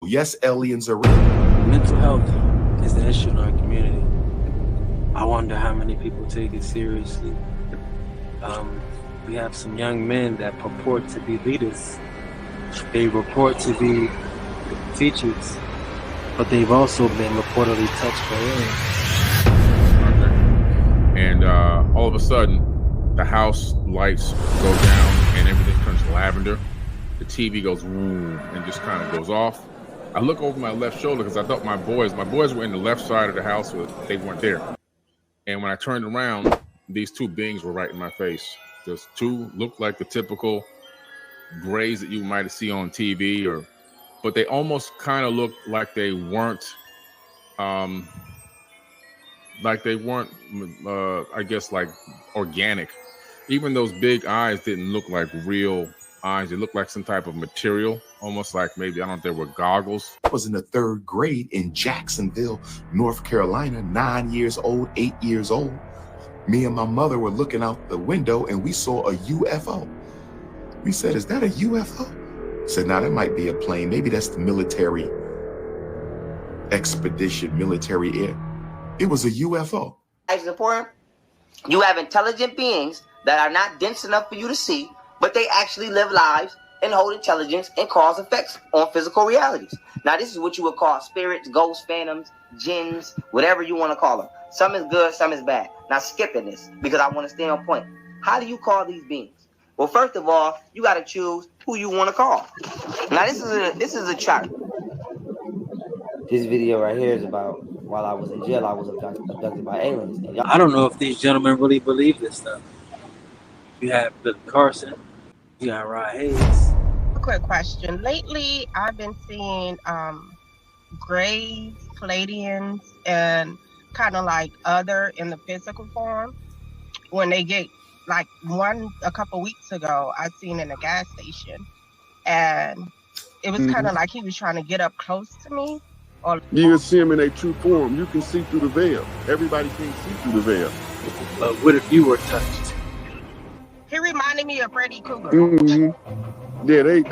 Yes, aliens are real. Mental health is an issue in our community. I wonder how many people take it seriously. We have some young men that purport to be leaders. They report to be teachers, but they've also been reportedly touched by aliens. And all of a sudden, the house lights go down and everything turns lavender. The TV goes boom and just kind of goes off. I look over my left shoulder because I thought my boys were in the left side of the house, but they weren't there. And when I turned around, these two beings were right in my face. Those two looked like the typical grays that you might see on TV, but they almost kind of looked like they weren't, I guess, like organic. Even those big eyes didn't look like real eyes. They looked like some type of material, almost like maybe, I don't know if they were goggles. I was in the 3rd grade in Jacksonville, North Carolina, 9 years old, 8 years old. Me and my mother were looking out the window and we saw a UFO. We said, "Is that a UFO?" I said, "Nah, that might be a plane. Maybe that's the military expedition, military air." It was a UFO. It's important. You have intelligent beings that are not dense enough for you to see, but they actually live lives and hold intelligence and cause effects on physical realities. Now, this is what you would call spirits, ghosts, phantoms, jinns, whatever you want to call them. Some is good, some is bad. Now, skipping this because I want to stay on point. How do you call these beings? Well, first of all, you got to choose who you want to call. Now, this is a chart. This video right here is about while I was in jail, I was abducted by aliens. I don't know if these gentlemen really believe this stuff. You have Carson, you got Rod Hayes. A quick question. Lately, I've been seeing grays, Palladians, and kind of like other in the physical form. When they get like a couple weeks ago, I seen in a gas station, and it was kind of like he was trying to get up close to me. You can see them in their true form. You can see through the veil. Everybody can see through the veil. But what if you were touched? He reminded me of Freddy Krueger. Yeah, they.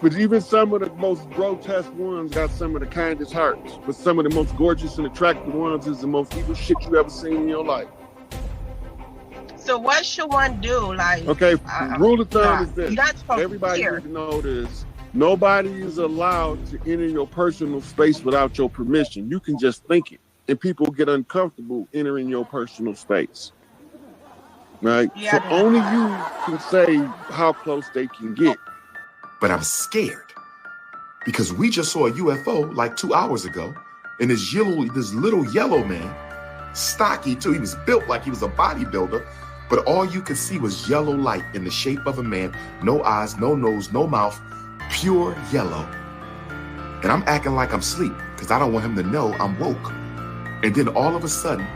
But even some of the most grotesque ones got some of the kindest hearts. But some of the most gorgeous and attractive ones is the most evil shit you ever seen in your life. So what should one do? Like, okay, rule of thumb is this. Everybody needs to know this. Nobody is allowed to enter your personal space without your permission. You can just think it, and people get uncomfortable entering your personal space. Right? Yeah, so only you can say how close they can get. But I'm scared because we just saw a UFO like 2 hours ago, and this little yellow man, stocky too. He was built like he was a bodybuilder, but all you could see was yellow light in the shape of a man. No eyes, no nose, no mouth. Pure yellow. And I'm acting like I'm asleep because I don't want him to know I'm woke. And then all of a sudden,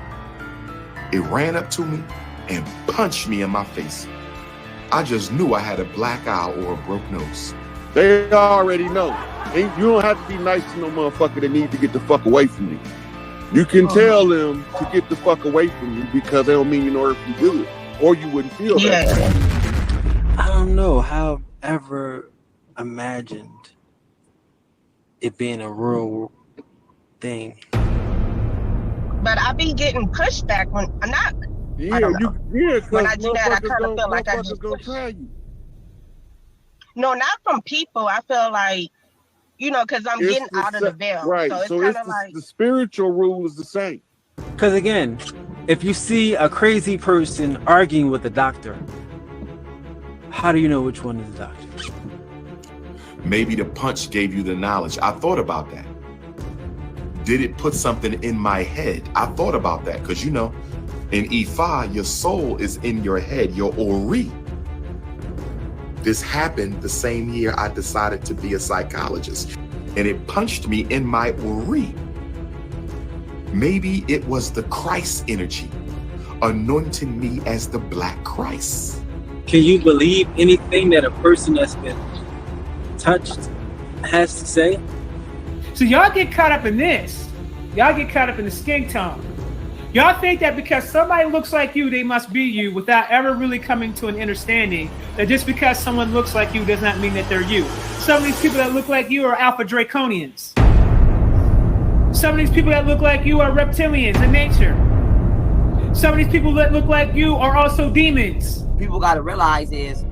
it ran up to me and punched me in my face. I just knew I had a black eye or a broke nose. They already know. You don't have to be nice to no motherfucker that need to get the fuck away from you. You can tell them to get the fuck away from you because they don't mean you know earthly good. Or you wouldn't feel that. I don't know how ever imagined it being a real thing. But I be getting pushback when I'm not. Yeah, I don't know. When I do that, I kind of feel like I just try you. No, not from people. I feel like, because I'm getting out of the veil. Right. So it's kind of like the spiritual rule is the same. Because again, if you see a crazy person arguing with a doctor, how do you know which one is the doctor? Maybe the punch gave you the knowledge. I thought about that. Did it put something in my head? I thought about that because, in Ifa, your soul is in your head, your Ori. This happened the same year I decided to be a psychologist, and it punched me in my Ori. Maybe it was the Christ energy anointing me as the Black Christ. Can you believe anything that a person that's been touched has to say? So y'all get caught up in this. Y'all get caught up in the skin tone. Y'all think that because somebody looks like you, they must be you, without ever really coming to an understanding that just because someone looks like you does not mean that they're you. Some of these people that look like you are alpha draconians. Some of these people that look like you are reptilians in nature. Some of these people that look like you are also demons. People got to realize is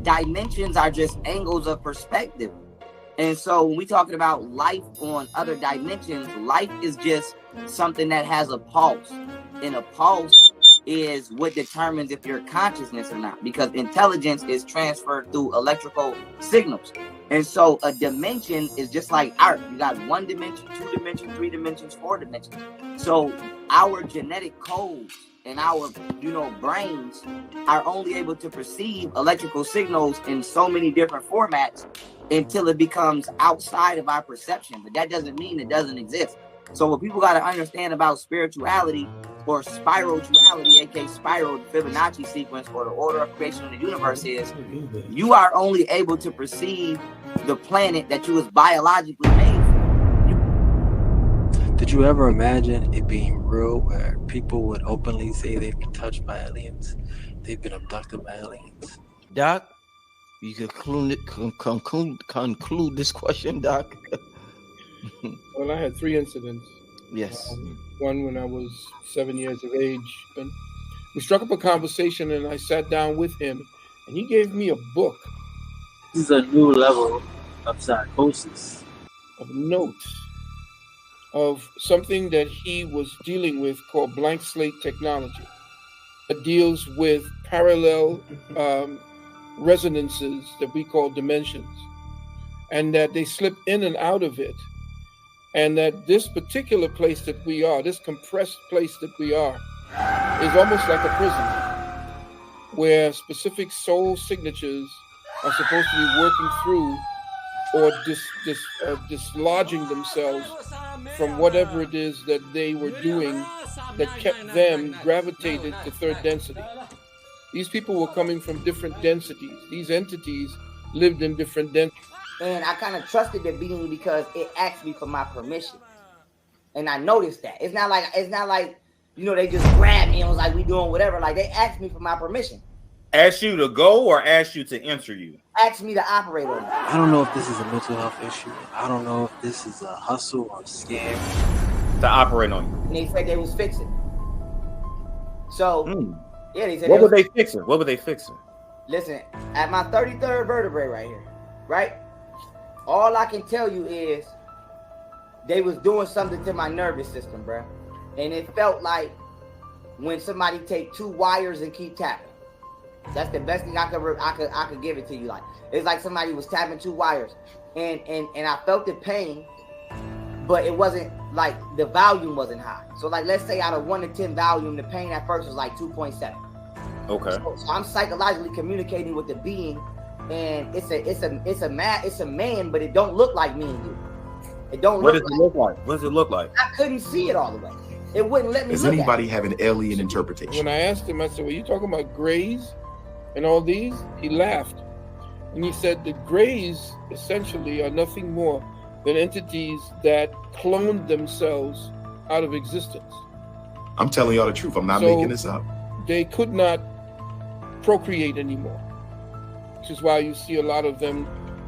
dimensions are just angles of perspective. And so when we're talking about life on other dimensions, life is just something that has a pulse. And a pulse is what determines if you're consciousness or not, because intelligence is transferred through electrical signals. And so a dimension is just like art. You got 1 dimension, 2 dimensions, 3 dimensions, 4 dimensions. So our genetic codes and our, brains are only able to perceive electrical signals in so many different formats until it becomes outside of our perception. But that doesn't mean it doesn't exist. So what people got to understand about spirituality or spirituality, aka spiral, the Fibonacci sequence, or the order of creation of the universe, is you are only able to perceive the planet that you was biologically made for. Did you ever imagine it being real, where people would openly say they've been touched by aliens, they've been abducted by aliens? Doc, you could conclude this question, Doc. Well, I had 3 incidents. Yes. One when I was 7 years of age. And we struck up a conversation, and I sat down with him, and he gave me a book. This is a new level of psychosis. Of notes of something that he was dealing with called blank slate technology. It deals with parallel resonances that we call dimensions, and that they slip in and out of it. And that this particular place that we are, this compressed place that we are, is almost like a prison where specific soul signatures are supposed to be working through or dislodging themselves from whatever it is that they were doing that kept them gravitated to 3rd density. These people were coming from different densities. These entities lived in different densities. And I kind of trusted the being because it asked me for my permission. And I noticed that. It's not like, they just grabbed me and was like, we doing whatever. Like, they asked me for my permission. Asked you to go or asked you to enter you? Asked me to operate on it. I don't know if this is a mental health issue. I don't know if this is a hustle or a scam. To operate on you. And they said they was fixing. So, yeah, they said What were they fixing? What were they fixing? Listen, at my 33rd vertebrae right here, right? All I can tell you is they was doing something to my nervous system, bro. And it felt like when somebody take 2 wires and keep tapping. That's the best thing I could give it to you. Like, it's like somebody was tapping 2 wires, and I felt the pain, but it wasn't like the volume wasn't high. So like, let's say out of 1 to 10 volume, the pain at first was like 2.7. Okay. So I'm psychologically communicating with the being. And it's a man, but it don't look like me and you. It don't. What does it look like? What does it look like? I couldn't see it all the way. It wouldn't let me. Does anybody have an alien interpretation? When I asked him, I said, "Well, you talking about grays and all these?" He laughed, and he said, "The grays essentially are nothing more than entities that cloned themselves out of existence." I'm telling y'all the truth. I'm not making this up. They could not procreate anymore. Which is why you see a lot of them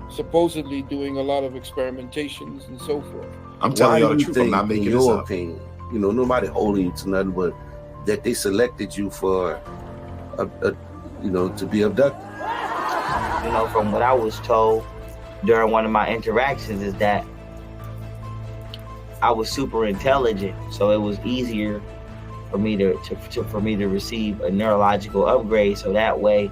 supposedly doing a lot of experimentations and so forth. I'm telling y'all the truth. I'm not making this up. Opinion, nobody holding you to nothing, but that they selected you for, to be abducted. From what I was told during one of my interactions is that I was super intelligent, so it was easier for me to receive a neurological upgrade, so that way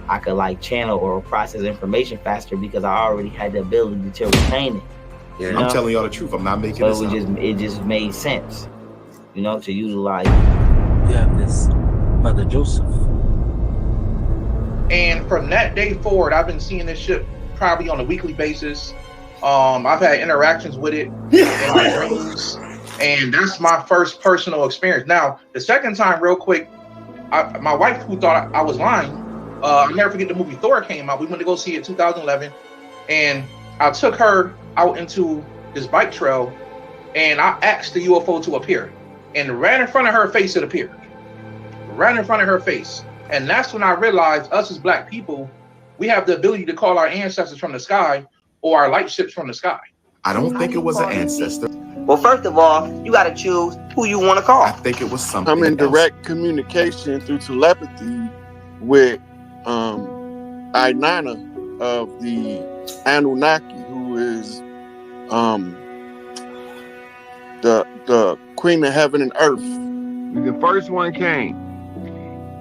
I could like channel or process information faster because I already had the ability to retain it. Yeah, I'm telling y'all the truth. I'm not making this up. It just made sense, to utilize. You have this Mother Joseph. And from that day forward, I've been seeing this shit probably on a weekly basis. I've had interactions with it in my dreams, and that's my first personal experience. Now, the second time, real quick, my wife, who thought I was lying, I'll never forget the movie Thor came out. We went to go see it in 2011, and I took her out into this bike trail, and I asked the UFO to appear. and right in front of her face it appeared. Right in front of her face. And that's when I realized us as black people, we have the ability to call our ancestors from the sky or our light ships from the sky. I don't think it was an ancestor. Well, first of all, you got to choose who you want to call. I think it was something I'm in else. direct communication through telepathy with Ainana of the Anunnaki, who is the Queen of Heaven and Earth. The first one came.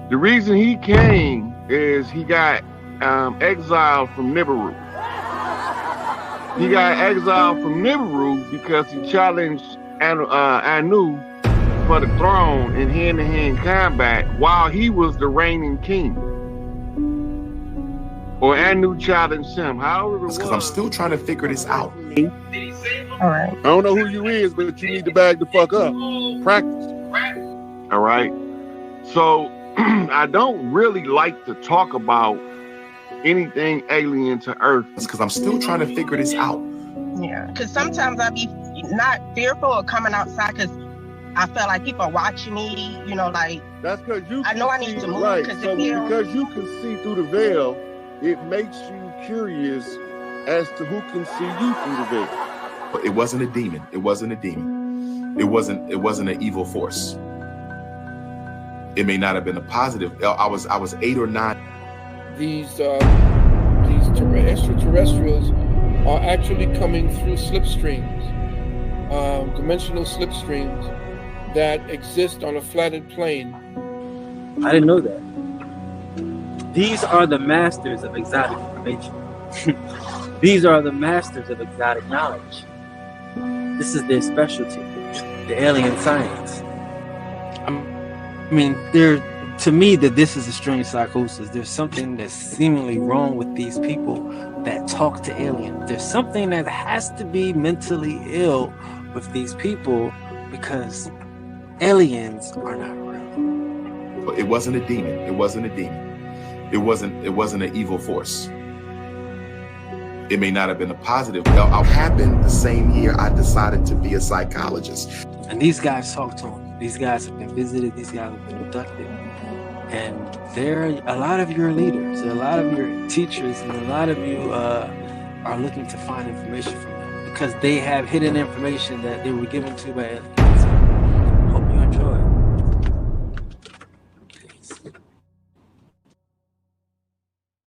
The reason he came is he got exiled from Nibiru. He got exiled from Nibiru because he challenged Anu for the throne in hand-to-hand combat while he was the reigning king. Or Anu challenged him. However it was. Because I'm still trying to figure this out. All right. I don't know who you is, but you need to bag the fuck up. Practice. All right. So I don't really like to talk about anything alien to Earth. It's because I'm still trying to figure this out. Yeah, because sometimes I be not fearful of coming outside because I feel like people are watching me, you know, like. That's because you. I know I need to move right. because So because you can see through the veil, it makes you curious as to who can see you through the veil. But it wasn't a demon. It wasn't a demon. It wasn't an evil force. It may not have been a positive. I was 8 or 9. These extraterrestrials are actually coming through slipstreams, dimensional slipstreams that exist on a flattened plane. I didn't know that. These are the masters of exotic information. These are the masters of exotic knowledge. This is their specialty, the alien science. I mean, to me, that this is a strange psychosis. There's something that's seemingly wrong with these people that talk to aliens. There's something that has to be mentally ill with these people because aliens are not real. But it wasn't a demon. It wasn't a demon. It wasn't an evil force. It may not have been a positive. It happened the same year I decided to be a psychologist. And these guys talk to them. These guys have been visited. These guys have been abducted. And there are a lot of your leaders, a lot of your teachers, and a lot of you are looking to find information from them because they have hidden information that they were given to by aliens.